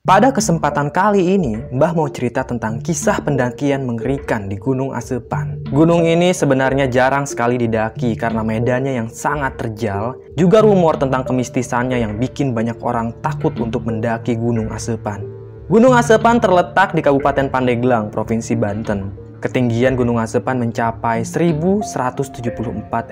Pada kesempatan kali ini, Mbah mau cerita tentang kisah pendakian mengerikan di Gunung Asepan. Gunung ini sebenarnya jarang sekali didaki karena medannya yang sangat terjal. Juga rumor tentang kemistisannya yang bikin banyak orang takut untuk mendaki Gunung Asepan. Gunung Asepan terletak di Kabupaten Pandeglang, Provinsi Banten. Ketinggian Gunung Asepan mencapai 1174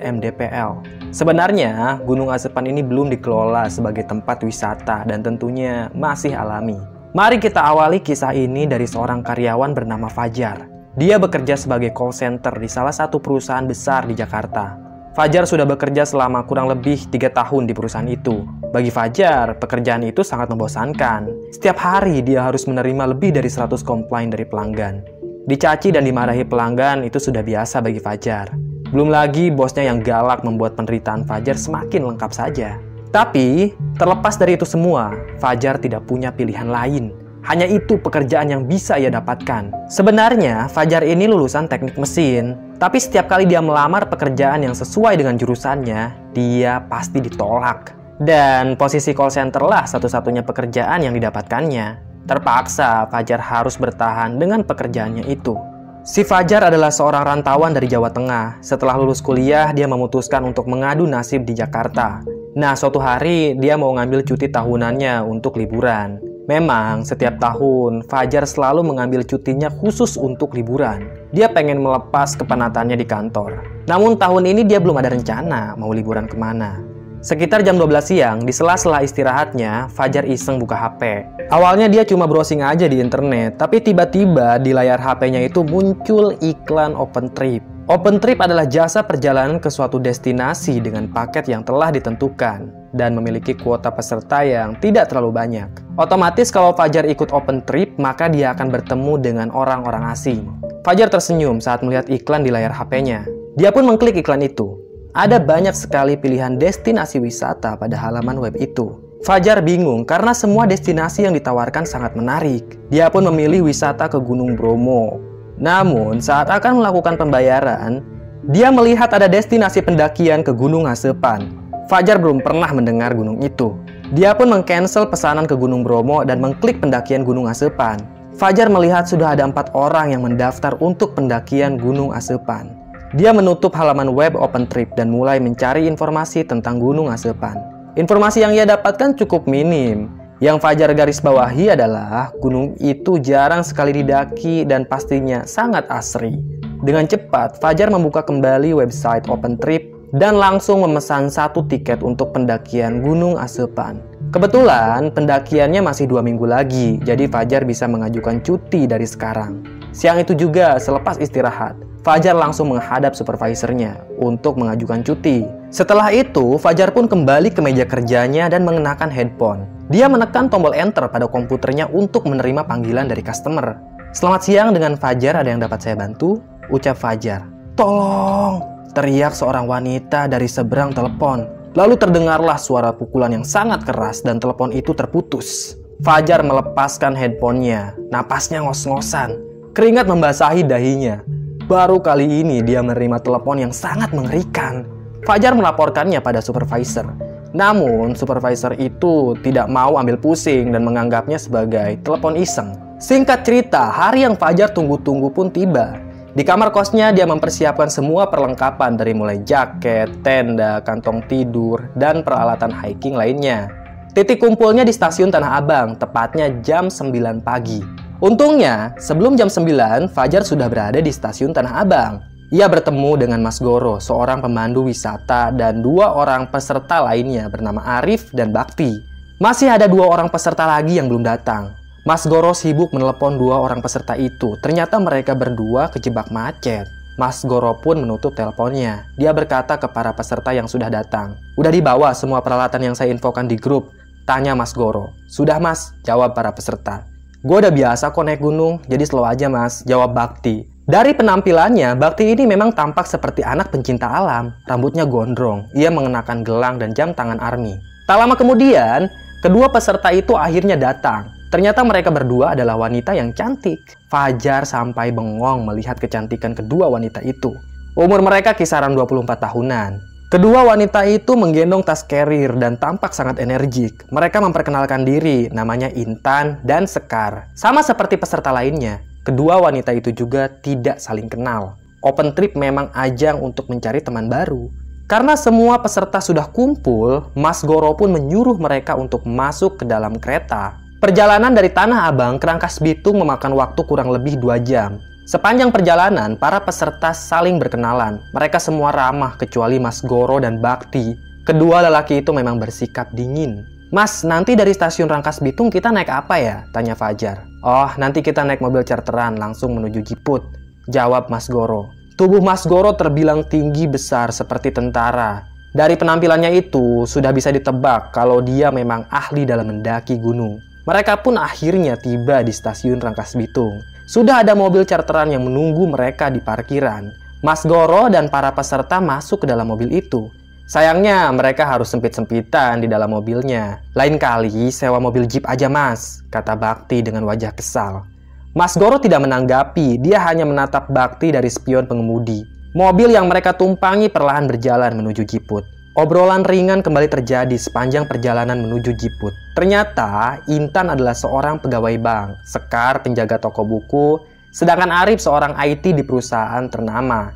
mdpl. Sebenarnya, Gunung Asepan ini belum dikelola sebagai tempat wisata dan tentunya masih alami. Mari kita awali kisah ini dari seorang karyawan bernama Fajar. Dia bekerja sebagai call center di salah satu perusahaan besar di Jakarta. Fajar sudah bekerja selama kurang lebih 3 tahun di perusahaan itu. Bagi Fajar, pekerjaan itu sangat membosankan. Setiap hari dia harus menerima lebih dari 100 komplain dari pelanggan. Dicaci dan dimarahi pelanggan itu sudah biasa bagi Fajar. Belum lagi bosnya yang galak membuat penderitaan Fajar semakin lengkap saja. Tapi, terlepas dari itu semua, Fajar tidak punya pilihan lain. Hanya itu pekerjaan yang bisa ia dapatkan. Sebenarnya, Fajar ini lulusan teknik mesin. Tapi setiap kali dia melamar pekerjaan yang sesuai dengan jurusannya, dia pasti ditolak. Dan posisi call center lah satu-satunya pekerjaan yang didapatkannya. Terpaksa Fajar harus bertahan dengan pekerjaannya itu. Si Fajar adalah seorang rantauan dari Jawa Tengah. Setelah lulus kuliah, dia memutuskan untuk mengadu nasib di Jakarta. Nah, suatu hari dia mau ngambil cuti tahunannya untuk liburan. Memang setiap tahun Fajar selalu mengambil cutinya khusus untuk liburan. Dia pengen melepas kepanatannya di kantor. Namun tahun ini dia belum ada rencana mau liburan kemana. Sekitar jam 12 siang, di sela-sela istirahatnya, Fajar iseng buka HP. Awalnya dia cuma browsing aja di internet, tapi tiba-tiba di layar HP-nya itu muncul iklan OpenTrip. OpenTrip adalah jasa perjalanan ke suatu destinasi dengan paket yang telah ditentukan dan memiliki kuota peserta yang tidak terlalu banyak. Otomatis kalau Fajar ikut OpenTrip, maka dia akan bertemu dengan orang-orang asing. Fajar tersenyum saat melihat iklan di layar HP-nya. Dia pun mengklik iklan itu. Ada banyak sekali pilihan destinasi wisata pada halaman web itu. Fajar bingung karena semua destinasi yang ditawarkan sangat menarik. Dia pun memilih wisata ke Gunung Bromo. Namun, saat akan melakukan pembayaran, dia melihat ada destinasi pendakian ke Gunung Asepan. Fajar belum pernah mendengar gunung itu. Dia pun meng-cancel pesanan ke Gunung Bromo dan mengklik pendakian Gunung Asepan. Fajar melihat sudah ada 4 orang yang mendaftar untuk pendakian Gunung Asepan. Dia menutup halaman web OpenTrip dan mulai mencari informasi tentang Gunung Asepan. Informasi yang ia dapatkan cukup minim. Yang Fajar garis bawahi adalah gunung itu jarang sekali didaki dan pastinya sangat asri. Dengan cepat, Fajar membuka kembali website OpenTrip dan langsung memesan 1 tiket untuk pendakian Gunung Asepan. Kebetulan pendakiannya masih 2 minggu lagi, jadi Fajar bisa mengajukan cuti dari sekarang. Siang itu juga, selepas istirahat, Fajar langsung menghadap supervisornya untuk mengajukan cuti. Setelah itu, Fajar pun kembali ke meja kerjanya dan mengenakan headphone. Dia menekan tombol enter pada komputernya untuk menerima panggilan dari customer. "Selamat siang, dengan Fajar, ada yang dapat saya bantu?" ucap Fajar. "Tolong!" teriak seorang wanita dari seberang telepon. Lalu terdengarlah suara pukulan yang sangat keras dan telepon itu terputus. Fajar melepaskan headphone-nya. Napasnya ngos-ngosan. Keringat membasahi dahinya. Baru kali ini dia menerima telepon yang sangat mengerikan. Fajar melaporkannya pada supervisor. Namun, supervisor itu tidak mau ambil pusing dan menganggapnya sebagai telepon iseng. Singkat cerita, hari yang Fajar tunggu-tunggu pun tiba. Di kamar kosnya, dia mempersiapkan semua perlengkapan dari mulai jaket, tenda, kantong tidur, dan peralatan hiking lainnya. Titik kumpulnya di stasiun Tanah Abang, tepatnya jam 9 pagi. Untungnya, sebelum jam 9, Fajar sudah berada di stasiun Tanah Abang. Ia bertemu dengan Mas Goro, seorang pemandu wisata, dan 2 orang peserta lainnya bernama Arif dan Bakti. Masih ada 2 orang peserta lagi yang belum datang. Mas Goro sibuk menelepon 2 orang peserta itu. Ternyata mereka berdua kejebak macet. Mas Goro pun menutup teleponnya. Dia berkata ke para peserta yang sudah datang, "Udah dibawa semua peralatan yang saya infokan di grup?" tanya Mas Goro. "Sudah Mas," jawab para peserta. "Gue udah biasa kok naik gunung, jadi slow aja Mas," jawab Bakti. Dari penampilannya, Bakti ini memang tampak seperti anak pencinta alam. Rambutnya gondrong, ia mengenakan gelang dan jam tangan army. Tak lama kemudian, kedua peserta itu akhirnya datang. Ternyata mereka berdua adalah wanita yang cantik. Fajar sampai bengong melihat kecantikan kedua wanita itu. Umur mereka kisaran 24 tahunan. Kedua wanita itu menggendong tas carrier dan tampak sangat energik. Mereka memperkenalkan diri, namanya Intan dan Sekar. Sama seperti peserta lainnya, kedua wanita itu juga tidak saling kenal. Open trip memang ajang untuk mencari teman baru. Karena semua peserta sudah kumpul, Mas Goro pun menyuruh mereka untuk masuk ke dalam kereta. Perjalanan dari Tanah Abang ke Rangkas Bitung memakan waktu kurang lebih 2 jam. Sepanjang perjalanan, para peserta saling berkenalan. Mereka semua ramah kecuali Mas Goro dan Bakti. Kedua lelaki itu memang bersikap dingin. "Mas, nanti dari stasiun Rangkas Bitung kita naik apa ya?" tanya Fajar. "Oh, nanti kita naik mobil charteran langsung menuju Jiput," jawab Mas Goro. Tubuh Mas Goro terbilang tinggi besar seperti tentara. Dari penampilannya itu, sudah bisa ditebak kalau dia memang ahli dalam mendaki gunung. Mereka pun akhirnya tiba di stasiun Rangkas Bitung. Sudah ada mobil charteran yang menunggu mereka di parkiran. Mas Goro dan para peserta masuk ke dalam mobil itu. Sayangnya mereka harus sempit-sempitan di dalam mobilnya. "Lain kali sewa mobil jeep aja mas," kata Bakti dengan wajah kesal. Mas Goro tidak menanggapi, dia hanya menatap Bakti dari spion pengemudi. Mobil yang mereka tumpangi perlahan berjalan menuju Jiput. Obrolan ringan kembali terjadi sepanjang perjalanan menuju Jiput. Ternyata Intan adalah seorang pegawai bank, Sekar penjaga toko buku, sedangkan Arif seorang IT di perusahaan ternama.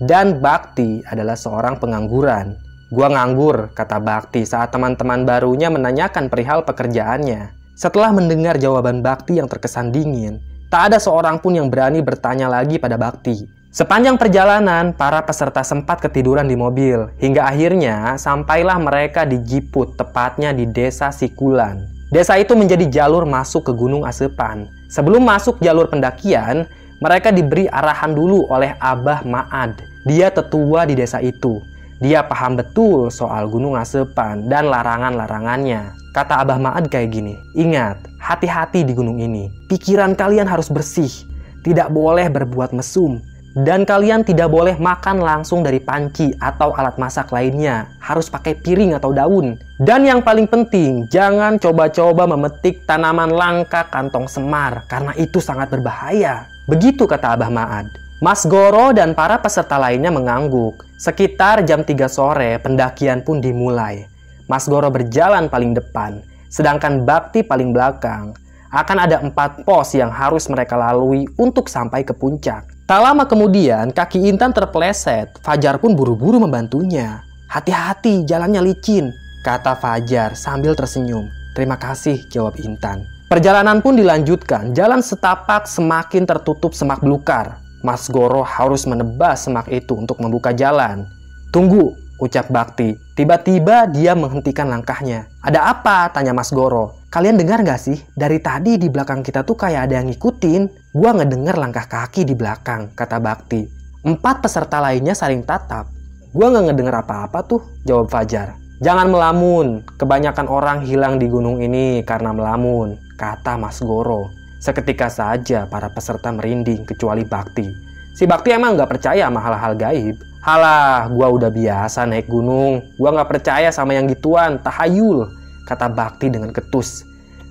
Dan Bakti adalah seorang pengangguran. "Gua nganggur," kata Bakti saat teman-teman barunya menanyakan perihal pekerjaannya. Setelah mendengar jawaban Bakti yang terkesan dingin, tak ada seorang pun yang berani bertanya lagi pada Bakti. Sepanjang perjalanan, para peserta sempat ketiduran di mobil, hingga akhirnya sampailah mereka di Jiput, tepatnya di Desa Sikulan. Desa itu menjadi jalur masuk ke Gunung Asepan. Sebelum masuk jalur pendakian, mereka diberi arahan dulu oleh Abah Maad. Dia tetua di desa itu. Dia paham betul soal Gunung Asepan dan larangan-larangannya. Kata Abah Maad kayak gini, "Ingat, hati-hati di gunung ini. Pikiran kalian harus bersih. Tidak boleh berbuat mesum. Dan kalian tidak boleh makan langsung dari panci atau alat masak lainnya. Harus pakai piring atau daun. Dan yang paling penting, jangan coba-coba memetik tanaman langka kantong semar, karena itu sangat berbahaya." Begitu kata Abah Maad. Mas Goro dan para peserta lainnya mengangguk. Sekitar jam 3 sore, pendakian pun dimulai. Mas Goro berjalan paling depan, sedangkan Bakti paling belakang. Akan ada 4 pos yang harus mereka lalui untuk sampai ke puncak. Tak lama kemudian, kaki Intan terpeleset. Fajar pun buru-buru membantunya. "Hati-hati, jalannya licin," kata Fajar sambil tersenyum. "Terima kasih," jawab Intan. Perjalanan pun dilanjutkan. Jalan setapak semakin tertutup semak belukar. Mas Goro harus menebas semak itu untuk membuka jalan. "Tunggu," ucap Bakti. Tiba-tiba dia menghentikan langkahnya. "Ada apa?" tanya Mas Goro. "Kalian dengar gak sih? Dari tadi di belakang kita tuh kayak ada yang ngikutin." "Gua ngedenger langkah kaki di belakang," kata Bakti. 4 peserta lainnya saling tatap. "Gua nggak ngedenger apa-apa tuh," jawab Fajar. "Jangan melamun. Kebanyakan orang hilang di gunung ini karena melamun," kata Mas Goro. Seketika saja para peserta merinding kecuali Bakti. Si Bakti emang nggak percaya sama hal-hal gaib. "Halah, gua udah biasa naik gunung. Gua nggak percaya sama yang gituan, tahayul," kata Bakti dengan ketus.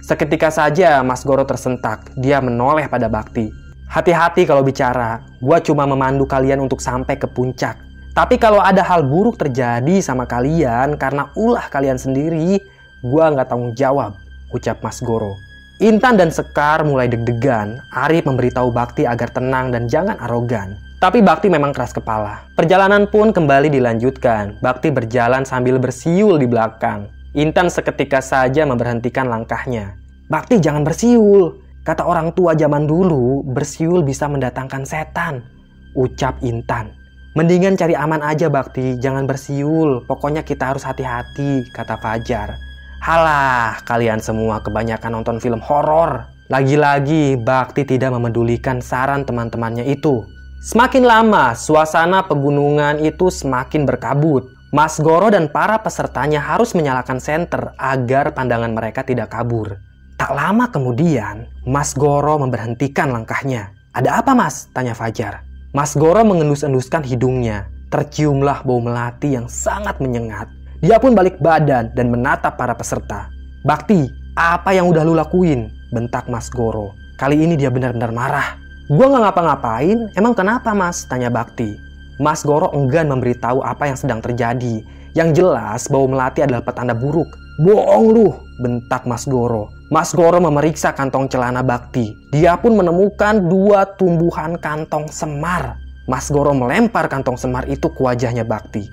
Seketika saja Mas Goro tersentak. Dia menoleh pada Bakti. "Hati-hati kalau bicara. Gua cuma memandu kalian untuk sampai ke puncak. Tapi kalau ada hal buruk terjadi sama kalian karena ulah kalian sendiri, gua nggak tanggung jawab," ucap Mas Goro. Intan dan Sekar mulai deg-degan. Arif memberitahu Bakti agar tenang dan jangan arogan. Tapi Bakti memang keras kepala. Perjalanan pun kembali dilanjutkan. Bakti berjalan sambil bersiul di belakang. Intan seketika saja memberhentikan langkahnya. "Bakti, jangan bersiul. Kata orang tua zaman dulu, bersiul bisa mendatangkan setan," ucap Intan. "Mendingan cari aman aja Bakti, jangan bersiul. Pokoknya kita harus hati-hati," kata Fajar. "Halah, kalian semua kebanyakan nonton film horor." Lagi-lagi Bakti tidak memedulikan saran teman-temannya itu. Semakin lama, suasana pegunungan itu semakin berkabut. Mas Goro dan para pesertanya harus menyalakan senter agar pandangan mereka tidak kabur. Tak lama kemudian, Mas Goro memberhentikan langkahnya. "Ada apa mas?" tanya Fajar. Mas Goro mengendus-enduskan hidungnya. Terciumlah bau melati yang sangat menyengat. Dia pun balik badan dan menatap para peserta. "Bakti, apa yang udah lu lakuin?" bentak Mas Goro. Kali ini dia benar-benar marah. "Gua nggak ngapa-ngapain, emang kenapa mas?" tanya Bakti. Mas Goro enggan memberitahu apa yang sedang terjadi. Yang jelas bau melati adalah petanda buruk. "Bohong lu," bentak Mas Goro. Mas Goro memeriksa kantong celana Bakti. Dia pun menemukan 2 tumbuhan kantong semar. Mas Goro melempar kantong semar itu ke wajahnya Bakti.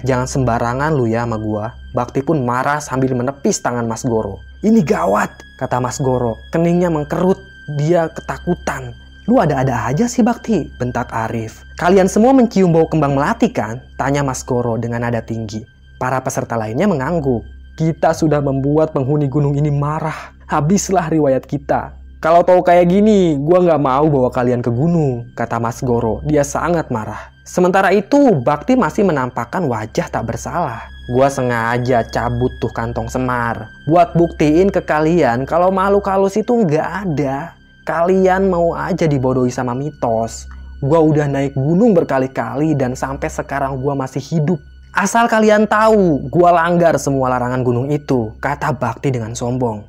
Jangan sembarangan lu ya sama gua." Bakti pun marah sambil menepis tangan Mas Goro. "Ini gawat," kata Mas Goro. Keningnya mengkerut, dia ketakutan. "Lu ada-ada aja sih Bakti," bentak Arif. "Kalian semua mencium bau kembang melati kan?" tanya Mas Goro dengan nada tinggi. Para peserta lainnya mengangguk. "Kita sudah membuat penghuni gunung ini marah. Habislah riwayat kita. Kalau tahu kayak gini, gua nggak mau bawa kalian ke gunung," kata Mas Goro. Dia sangat marah. Sementara itu, Bakti masih menampakkan wajah tak bersalah. "Gua sengaja cabut tuh kantong semar buat buktiin ke kalian kalau makhluk halus itu nggak ada. Kalian mau aja dibodohi sama mitos. Gua udah naik gunung berkali-kali dan sampai sekarang gua masih hidup. Asal kalian tahu, gua langgar semua larangan gunung itu," kata Bakti dengan sombong.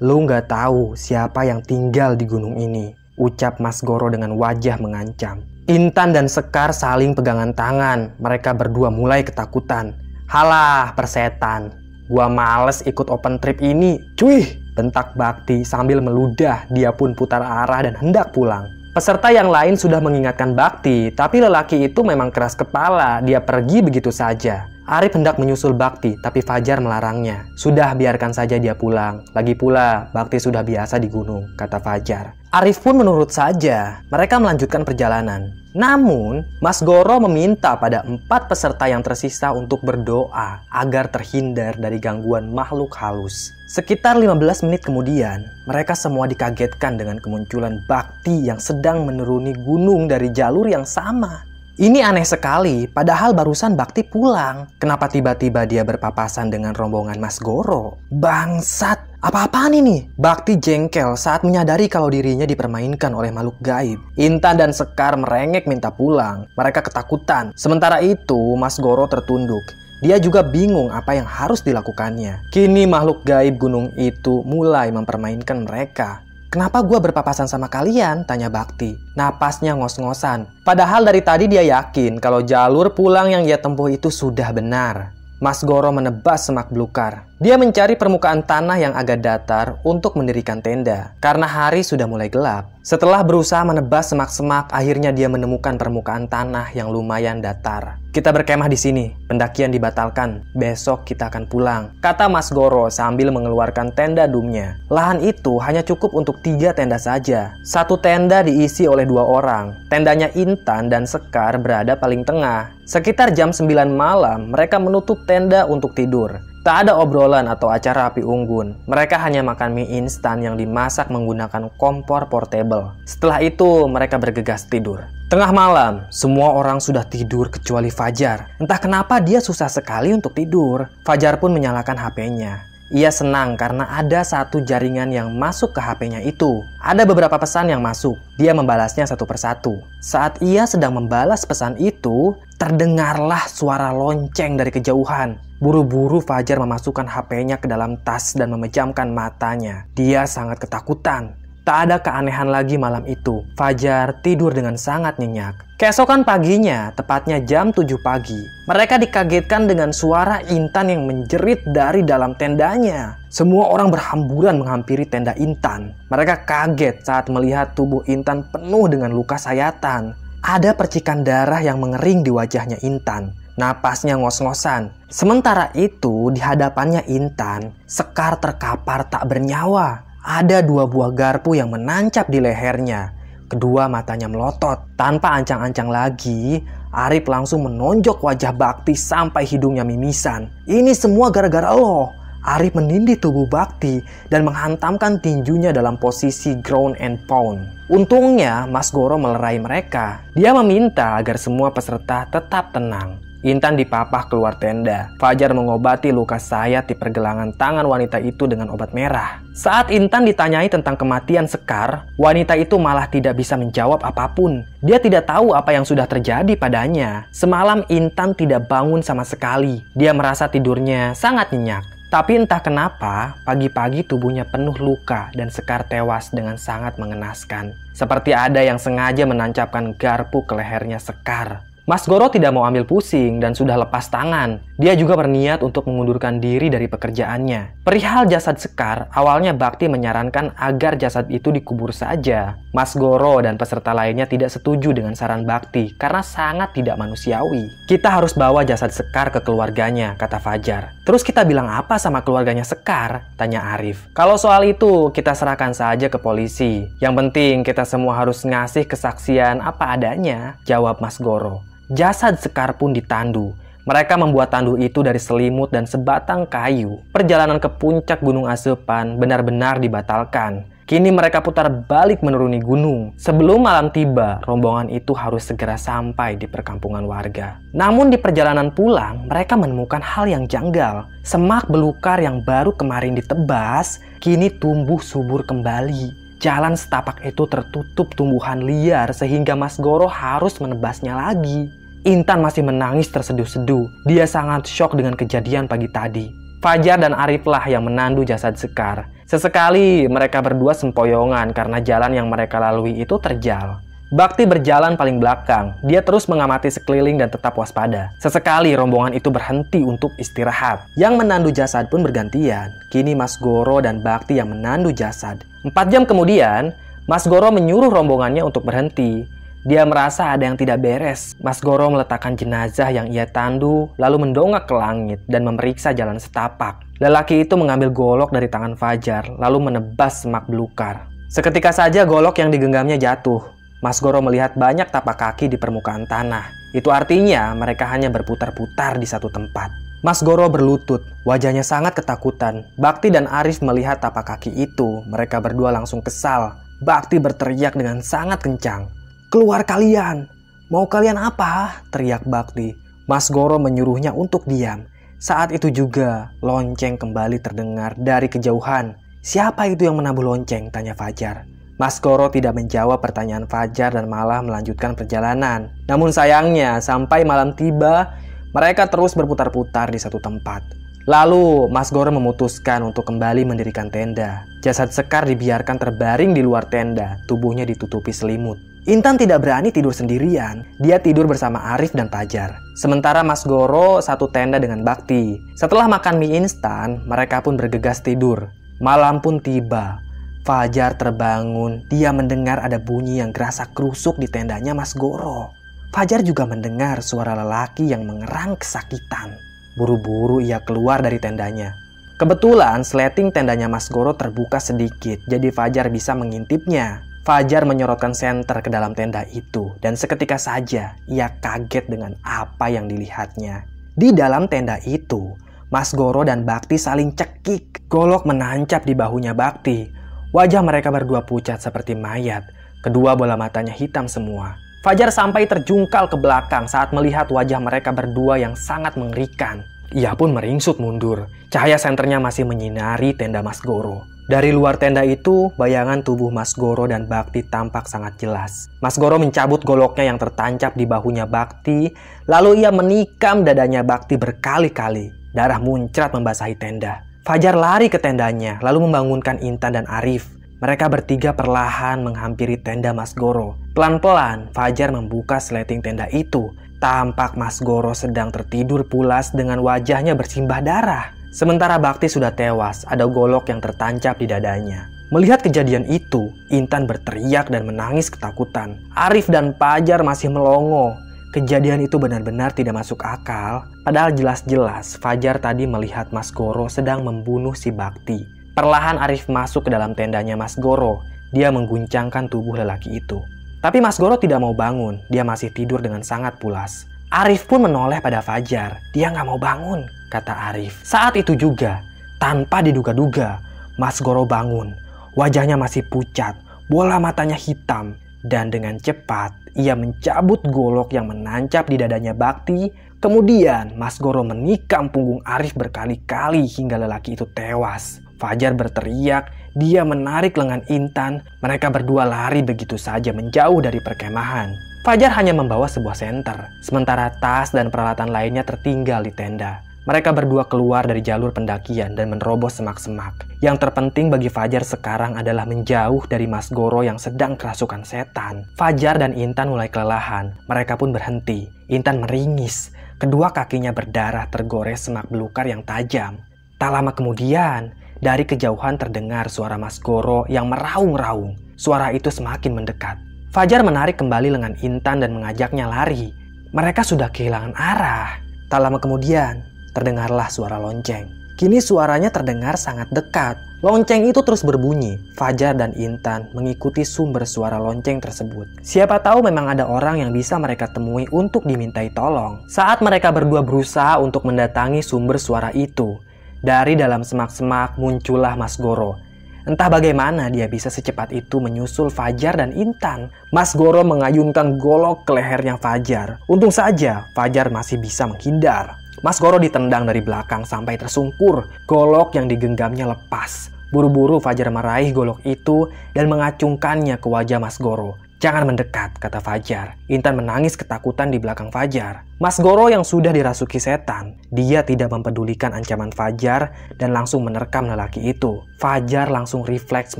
"Lu nggak tahu siapa yang tinggal di gunung ini," ucap Mas Goro dengan wajah mengancam. Intan dan Sekar saling pegangan tangan. Mereka berdua mulai ketakutan. "Halah, persetan. Gua males ikut open trip ini. Cuy!" bentak Bakti sambil meludah. Dia pun putar arah dan hendak pulang. Peserta yang lain sudah mengingatkan Bakti, tapi lelaki itu memang keras kepala. Dia pergi begitu saja. Arif hendak menyusul Bakti, tapi Fajar melarangnya. "Sudah, biarkan saja dia pulang. Lagi pula, Bakti sudah biasa di gunung," kata Fajar. Arif pun menurut saja. Mereka melanjutkan perjalanan. Namun, Mas Goro meminta pada 4 peserta yang tersisa untuk berdoa agar terhindar dari gangguan makhluk halus. Sekitar 15 menit kemudian, mereka semua dikagetkan dengan kemunculan Bakti yang sedang menuruni gunung dari jalur yang sama. Ini aneh sekali, padahal barusan Bakti pulang. Kenapa tiba-tiba dia berpapasan dengan rombongan Mas Goro? Bangsat, apa-apaan ini? Bakti jengkel saat menyadari kalau dirinya dipermainkan oleh makhluk gaib. Intan dan Sekar merengek minta pulang. Mereka ketakutan. Sementara itu, Mas Goro tertunduk. Dia juga bingung apa yang harus dilakukannya. Kini makhluk gaib gunung itu mulai mempermainkan mereka. "Kenapa gua berpapasan sama kalian?" tanya Bakti. Napasnya ngos-ngosan. Padahal dari tadi dia yakin kalau jalur pulang yang ia tempuh itu sudah benar. Mas Goro menebas semak belukar. Dia mencari permukaan tanah yang agak datar untuk mendirikan tenda. Karena hari sudah mulai gelap. Setelah berusaha menebas semak-semak, akhirnya dia menemukan permukaan tanah yang lumayan datar. "Kita berkemah di sini. Pendakian dibatalkan. Besok kita akan pulang," kata Mas Goro sambil mengeluarkan tenda dumnya. Lahan itu hanya cukup untuk 3 tenda saja. 1 tenda diisi oleh 2 orang. Tendanya Intan dan Sekar berada paling tengah. Sekitar jam 9 malam, mereka menutup tenda untuk tidur. Tak ada obrolan atau acara api unggun. Mereka hanya makan mie instan yang dimasak menggunakan kompor portable. Setelah itu, mereka bergegas tidur. Tengah malam, semua orang sudah tidur kecuali Fajar. Entah kenapa dia susah sekali untuk tidur. Fajar pun menyalakan HP-nya. Ia senang karena ada 1 jaringan yang masuk ke HP-nya itu. Ada beberapa pesan yang masuk. Dia membalasnya satu persatu. Saat ia sedang membalas pesan itu, terdengarlah suara lonceng dari kejauhan. Buru-buru Fajar memasukkan HP-nya ke dalam tas dan memejamkan matanya. Dia sangat ketakutan. Tak ada keanehan lagi malam itu. Fajar tidur dengan sangat nyenyak. Keesokan paginya, tepatnya jam 7 pagi, mereka dikagetkan dengan suara Intan yang menjerit dari dalam tendanya. Semua orang berhamburan menghampiri tenda Intan. Mereka kaget saat melihat tubuh Intan penuh dengan luka sayatan. Ada percikan darah yang mengering di wajahnya Intan. Napasnya ngos-ngosan. Sementara itu, di hadapannya Intan, Sekar terkapar tak bernyawa. Ada 2 buah garpu yang menancap di lehernya. Kedua matanya melotot. Tanpa ancang-ancang lagi, Arif langsung menonjok wajah Bakti sampai hidungnya mimisan. "Ini semua gara-gara lo." Arif menindih tubuh Bakti dan menghantamkan tinjunya dalam posisi ground and pound. Untungnya, Mas Goro melerai mereka. Dia meminta agar semua peserta tetap tenang. Intan dipapah keluar tenda. Fajar mengobati luka sayat di pergelangan tangan wanita itu dengan obat merah. Saat Intan ditanyai tentang kematian Sekar, wanita itu malah tidak bisa menjawab apapun. Dia tidak tahu apa yang sudah terjadi padanya. Semalam Intan tidak bangun sama sekali. Dia merasa tidurnya sangat nyenyak. Tapi entah kenapa, pagi-pagi tubuhnya penuh luka dan Sekar tewas dengan sangat mengenaskan. Seperti ada yang sengaja menancapkan garpu ke lehernya Sekar. Mas Goro tidak mau ambil pusing dan sudah lepas tangan. Dia juga berniat untuk mengundurkan diri dari pekerjaannya. Perihal jasad Sekar, awalnya Bakti menyarankan agar jasad itu dikubur saja. Mas Goro dan peserta lainnya tidak setuju dengan saran Bakti karena sangat tidak manusiawi. Kita harus bawa jasad Sekar ke keluarganya, kata Fajar. Terus kita bilang apa sama keluarganya Sekar? Tanya Arif. Kalau soal itu, kita serahkan saja ke polisi. Yang penting kita semua harus ngasih kesaksian apa adanya, jawab Mas Goro. Jasad Sekar pun ditandu. Mereka membuat tandu itu dari selimut dan sebatang kayu. Perjalanan ke puncak Gunung Asepan benar-benar dibatalkan. Kini mereka putar balik menuruni gunung. Sebelum malam tiba, rombongan itu harus segera sampai di perkampungan warga. Namun di perjalanan pulang, mereka menemukan hal yang janggal. Semak belukar yang baru kemarin ditebas, kini tumbuh subur kembali. Jalan setapak itu tertutup tumbuhan liar sehingga Mas Goro harus menebasnya lagi. Intan masih menangis terseduh-seduh. Dia sangat syok dengan kejadian pagi tadi. Fajar dan Arif lah yang menandu jasad Sekar. Sesekali mereka berdua sempoyongan karena jalan yang mereka lalui itu terjal. Bakti berjalan paling belakang. Dia terus mengamati sekeliling dan tetap waspada. Sesekali rombongan itu berhenti untuk istirahat. Yang menandu jasad pun bergantian. Kini Mas Goro dan Bakti yang menandu jasad. 4 jam kemudian, Mas Goro menyuruh rombongannya untuk berhenti. Dia merasa ada yang tidak beres. Mas Goro meletakkan jenazah yang ia tandu, lalu mendongak ke langit dan memeriksa jalan setapak. Lelaki itu mengambil golok dari tangan Fajar, lalu menebas semak belukar. Seketika saja golok yang digenggamnya jatuh. Mas Goro melihat banyak tapak kaki di permukaan tanah. Itu artinya mereka hanya berputar-putar di satu tempat. Mas Goro berlutut, wajahnya sangat ketakutan. Bakti dan Arif melihat tapak kaki itu. Mereka berdua langsung kesal. Bakti berteriak dengan sangat kencang. "Keluar kalian! Mau kalian apa?" teriak Bakti. Mas Goro menyuruhnya untuk diam. Saat itu juga lonceng kembali terdengar dari kejauhan. "Siapa itu yang menabuh lonceng?" tanya Fajar. Mas Goro tidak menjawab pertanyaan Fajar dan malah melanjutkan perjalanan. Namun sayangnya sampai malam tiba, mereka terus berputar-putar di satu tempat. Lalu Mas Goro memutuskan untuk kembali mendirikan tenda. Jasad Sekar dibiarkan terbaring di luar tenda, tubuhnya ditutupi selimut. Intan tidak berani tidur sendirian. Dia tidur bersama Arif dan Fajar. Sementara Mas Goro satu tenda dengan Bakti. Setelah makan mie instan, mereka pun bergegas tidur. Malam pun tiba. Fajar terbangun. Dia mendengar ada bunyi yang gerasak-gerusuk di tendanya Mas Goro. Fajar juga mendengar suara lelaki yang mengerang kesakitan. Buru-buru ia keluar dari tendanya. Kebetulan sleting tendanya Mas Goro terbuka sedikit, jadi Fajar bisa mengintipnya. Fajar menyorotkan senter ke dalam tenda itu, dan seketika saja ia kaget dengan apa yang dilihatnya. Di dalam tenda itu, Mas Goro dan Bakti saling cekik. Golok menancap di bahunya Bakti. Wajah mereka berdua pucat seperti mayat. Kedua bola matanya hitam semua. Fajar sampai terjungkal ke belakang saat melihat wajah mereka berdua yang sangat mengerikan. Ia pun meringsut mundur. Cahaya senternya masih menyinari tenda Mas Goro. Dari luar tenda itu, bayangan tubuh Mas Goro dan Bakti tampak sangat jelas. Mas Goro mencabut goloknya yang tertancap di bahunya Bakti, lalu ia menikam dadanya Bakti berkali-kali. Darah muncrat membasahi tenda. Fajar lari ke tendanya, lalu membangunkan Intan dan Arif. Mereka bertiga perlahan menghampiri tenda Mas Goro. Pelan-pelan, Fajar membuka sleting tenda itu. Tampak Mas Goro sedang tertidur pulas dengan wajahnya bersimbah darah. Sementara Bakti sudah tewas, ada golok yang tertancap di dadanya. Melihat kejadian itu, Intan berteriak dan menangis ketakutan. Arif dan Fajar masih melongo. Kejadian itu benar-benar tidak masuk akal. Padahal jelas-jelas Fajar tadi melihat Mas Goro sedang membunuh si Bakti. Perlahan Arif masuk ke dalam tendanya Mas Goro. Dia mengguncangkan tubuh lelaki itu. Tapi Mas Goro tidak mau bangun. Dia masih tidur dengan sangat pulas. Arif pun menoleh pada Fajar. "Dia nggak mau bangun," kata Arif. Saat itu juga, tanpa diduga-duga, Mas Goro bangun. Wajahnya masih pucat, bola matanya hitam, dan dengan cepat ia mencabut golok yang menancap di dadanya Bakti. Kemudian Mas Goro menikam punggung Arif berkali-kali hingga lelaki itu tewas. Fajar berteriak, dia menarik lengan Intan. Mereka berdua lari begitu saja menjauh dari perkemahan. Fajar hanya membawa sebuah senter, sementara tas dan peralatan lainnya tertinggal di tenda. Mereka berdua keluar dari jalur pendakian dan menerobos semak-semak. Yang terpenting bagi Fajar sekarang adalah menjauh dari Mas Goro yang sedang kerasukan setan. Fajar dan Intan mulai kelelahan. Mereka pun berhenti. Intan meringis. Kedua kakinya berdarah tergores semak belukar yang tajam. Tak lama kemudian, dari kejauhan terdengar suara Mas Goro yang meraung-raung. Suara itu semakin mendekat. Fajar menarik kembali lengan Intan dan mengajaknya lari. Mereka sudah kehilangan arah. Tak lama kemudian, terdengarlah suara lonceng. Kini suaranya terdengar sangat dekat. Lonceng itu terus berbunyi. Fajar dan Intan mengikuti sumber suara lonceng tersebut. Siapa tahu memang ada orang yang bisa mereka temui untuk dimintai tolong. Saat mereka berdua berusaha untuk mendatangi sumber suara itu, dari dalam semak-semak muncullah Mas Goro. Entah bagaimana dia bisa secepat itu menyusul Fajar dan Intan. Mas Goro mengayunkan golok ke lehernya Fajar. Untung saja Fajar masih bisa menghindar. Mas Goro ditendang dari belakang sampai tersungkur. Golok yang digenggamnya lepas. Buru-buru Fajar meraih golok itu dan mengacungkannya ke wajah Mas Goro. "Jangan mendekat," kata Fajar. Intan menangis ketakutan di belakang Fajar. Mas Goro yang sudah dirasuki setan, dia tidak mempedulikan ancaman Fajar dan langsung menerkam lelaki itu. Fajar langsung refleks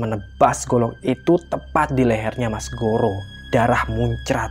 menebas golok itu tepat di lehernya Mas Goro. Darah muncrat.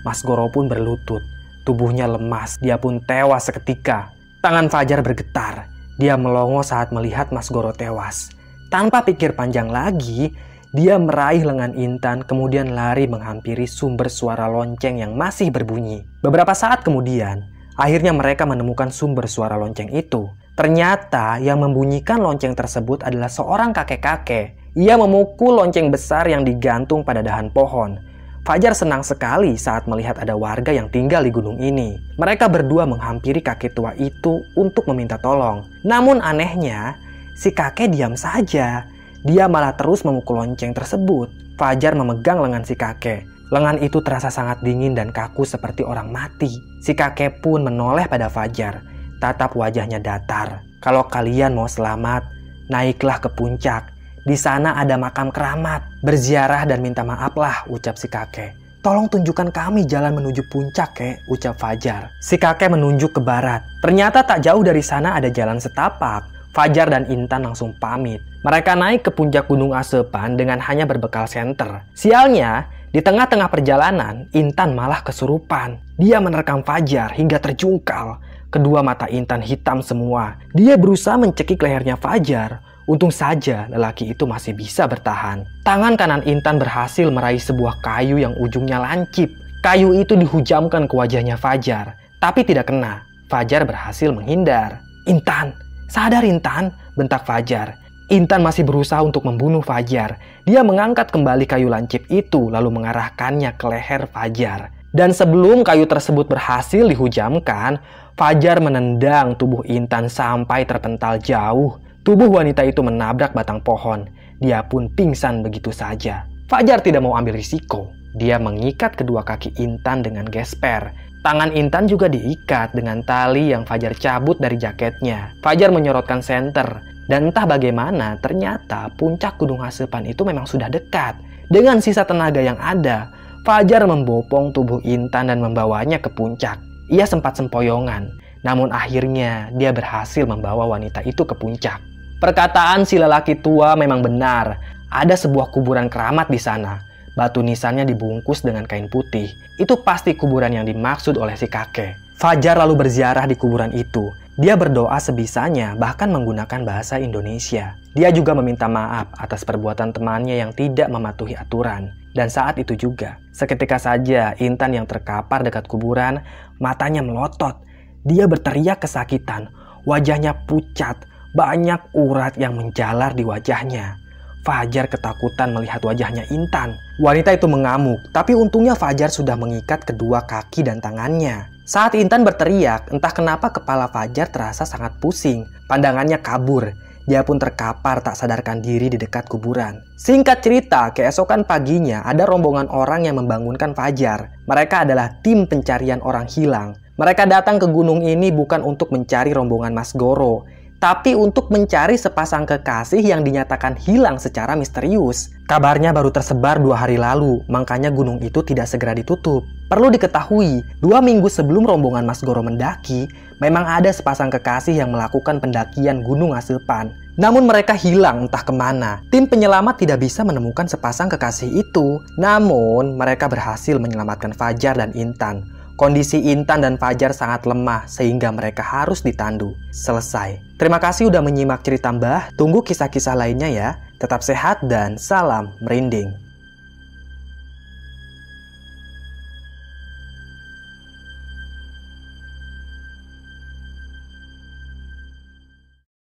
Mas Goro pun berlutut. Tubuhnya lemas, dia pun tewas seketika. Tangan Fajar bergetar. Dia melongo saat melihat Mas Goro tewas. Tanpa pikir panjang lagi, dia meraih lengan Intan kemudian lari menghampiri sumber suara lonceng yang masih berbunyi. Beberapa saat kemudian, akhirnya mereka menemukan sumber suara lonceng itu. Ternyata yang membunyikan lonceng tersebut adalah seorang kakek-kakek. Ia memukul lonceng besar yang digantung pada dahan pohon. Fajar senang sekali saat melihat ada warga yang tinggal di gunung ini. Mereka berdua menghampiri kakek tua itu untuk meminta tolong. Namun anehnya, si kakek diam saja. Dia malah terus memukul lonceng tersebut. Fajar memegang lengan si kakek. Lengan itu terasa sangat dingin dan kaku seperti orang mati. Si kakek pun menoleh pada Fajar. Tatap wajahnya datar. "Kalau kalian mau selamat, naiklah ke puncak. Di sana ada makam keramat. Berziarah dan minta maaflah," ucap si kakek. "Tolong tunjukkan kami jalan menuju puncak, kek," ucap Fajar. Si kakek menunjuk ke barat. Ternyata tak jauh dari sana ada jalan setapak. Fajar dan Intan langsung pamit. Mereka naik ke puncak Gunung Asepan dengan hanya berbekal senter. Sialnya, di tengah-tengah perjalanan, Intan malah kesurupan. Dia menerkam Fajar hingga terjungkal. Kedua mata Intan hitam semua. Dia berusaha mencekik lehernya Fajar. Untung saja lelaki itu masih bisa bertahan. Tangan kanan Intan berhasil meraih sebuah kayu yang ujungnya lancip. Kayu itu dihujamkan ke wajahnya Fajar, tapi tidak kena. Fajar berhasil menghindar. "Intan, sadar Intan," bentak Fajar. Intan masih berusaha untuk membunuh Fajar. Dia mengangkat kembali kayu lancip itu lalu mengarahkannya ke leher Fajar. Dan sebelum kayu tersebut berhasil dihujamkan, Fajar menendang tubuh Intan sampai terpental jauh. Tubuh wanita itu menabrak batang pohon. Dia pun pingsan begitu saja. Fajar tidak mau ambil risiko. Dia mengikat kedua kaki Intan dengan gesper. Tangan Intan juga diikat dengan tali yang Fajar cabut dari jaketnya. Fajar menyorotkan senter. Dan entah bagaimana, ternyata puncak Gunung Asepan itu memang sudah dekat. Dengan sisa tenaga yang ada, Fajar membopong tubuh Intan dan membawanya ke puncak. Ia sempat sempoyongan. Namun akhirnya dia berhasil membawa wanita itu ke puncak. Perkataan si lelaki tua memang benar. Ada sebuah kuburan keramat di sana. Batu nisannya dibungkus dengan kain putih. Itu pasti kuburan yang dimaksud oleh si kakek. Fajar lalu berziarah di kuburan itu. Dia berdoa sebisanya, bahkan menggunakan bahasa Indonesia. Dia juga meminta maaf atas perbuatan temannya yang tidak mematuhi aturan. Dan saat itu juga, seketika saja Intan yang terkapar dekat kuburan, matanya melotot. Dia berteriak kesakitan. Wajahnya pucat. Banyak urat yang menjalar di wajahnya. Fajar ketakutan melihat wajahnya Intan. Wanita itu mengamuk, tapi untungnya Fajar sudah mengikat kedua kaki dan tangannya. Saat Intan berteriak, entah kenapa kepala Fajar terasa sangat pusing. Pandangannya kabur. Dia pun terkapar tak sadarkan diri di dekat kuburan. Singkat cerita, keesokan paginya ada rombongan orang yang membangunkan Fajar. Mereka adalah tim pencarian orang hilang. Mereka datang ke gunung ini bukan untuk mencari rombongan Mas Goro, tapi untuk mencari sepasang kekasih yang dinyatakan hilang secara misterius. Kabarnya baru tersebar 2 hari lalu, makanya gunung itu tidak segera ditutup. Perlu diketahui, 2 minggu sebelum rombongan Mas Goro mendaki, memang ada sepasang kekasih yang melakukan pendakian Gunung Asepan. Namun mereka hilang entah kemana. Tim penyelamat tidak bisa menemukan sepasang kekasih itu. Namun mereka berhasil menyelamatkan Fajar dan Intan. Kondisi Intan dan Fajar sangat lemah sehingga mereka harus ditandu. Selesai. Terima kasih udah menyimak cerita Mbah. Tunggu kisah-kisah lainnya ya. Tetap sehat dan salam merinding.